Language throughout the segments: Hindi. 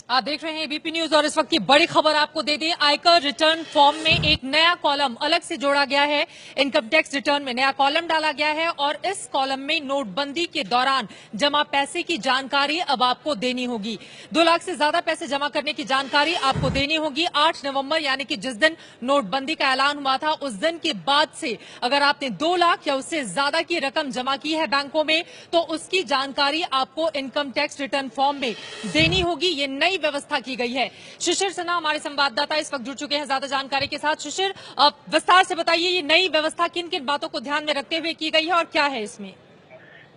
आप देख रहे हैं एबीपी न्यूज और इस वक्त की बड़ी खबर आपको दे दें। आयकर रिटर्न फॉर्म में एक नया कॉलम अलग से जोड़ा गया है। इनकम टैक्स रिटर्न में नया कॉलम डाला गया है और इस कॉलम में नोटबंदी के दौरान जमा पैसे की जानकारी अब आपको देनी होगी। 2 लाख से ज्यादा पैसे जमा करने की जानकारी आपको देनी होगी। 8 नवंबर यानी कि जिस दिन नोटबंदी का ऐलान हुआ था उस दिन के बाद से अगर आपने 2 लाख या उससे ज्यादा की रकम जमा की है बैंकों में तो उसकी जानकारी आपको इनकम टैक्स रिटर्न फॉर्म में देनी होगी। ये नई व्यवस्था की गई है। शिशिर सिन्हा हमारे संवाददाता इस वक्त जुड़ चुके हैं ज्यादा जानकारी के साथ। शिशिर, विस्तार से बताइए ये नई व्यवस्था किन किन बातों को ध्यान में रखते हुए की गई है और क्या है इसमें?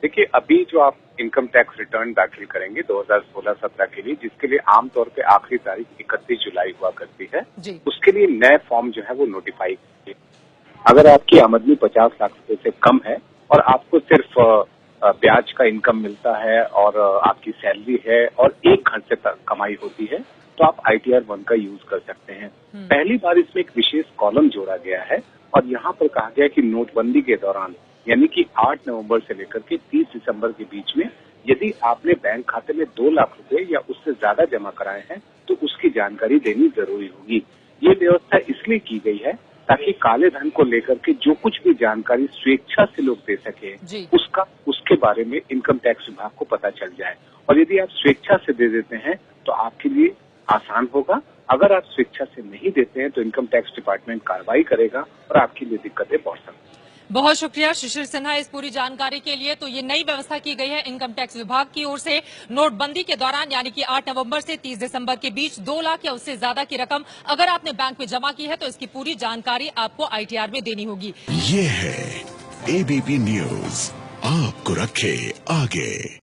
देखिए, अभी जो आप इनकम टैक्स रिटर्न दाखिल करेंगे 2016-17 के लिए, जिसके लिए आमतौर पे आखिरी तारीख 31 जुलाई हुआ करती है, उसके लिए नए फॉर्म जो है वो नोटिफाई किए। अगर आपकी आमदनी 50 लाख रुपए से कम है और आपको सिर्फ ब्याज का इनकम मिलता है और आपकी सैलरी है और 1 घंटे तक कमाई होती है, तो आप ITR 1 का यूज कर सकते हैं। पहली बार इसमें एक विशेष कॉलम जोड़ा गया है और यहाँ पर कहा गया कि नोटबंदी के दौरान यानी कि 8 नवंबर से लेकर के 30 दिसंबर के बीच में यदि आपने बैंक खाते में 2 लाख रुपए या उससे ज्यादा जमा कराए हैं तो उसकी जानकारी देनी जरूरी होगी। ये व्यवस्था इसलिए की गई है ताकि काले धन को लेकर के जो कुछ भी जानकारी स्वेच्छा से लोग दे सके उसके बारे में इनकम टैक्स विभाग को पता चल जाए। और यदि आप स्वेच्छा से दे देते हैं तो आपके लिए आसान होगा। अगर आप स्वेच्छा से नहीं देते हैं तो इनकम टैक्स डिपार्टमेंट कार्रवाई करेगा और आपके लिए दिक्कतें बढ़ सकती हैं। बहुत शुक्रिया शिशिर सिन्हा इस पूरी जानकारी के लिए। तो ये नई व्यवस्था की गई है इनकम टैक्स विभाग की ओर से। नोटबंदी के दौरान यानी कि 8 नवंबर से 30 दिसंबर के बीच 2 लाख या उससे ज्यादा की रकम अगर आपने बैंक में जमा की है तो इसकी पूरी जानकारी आपको ITR में देनी होगी। ये है एबीपी न्यूज, आपको रखे आगे।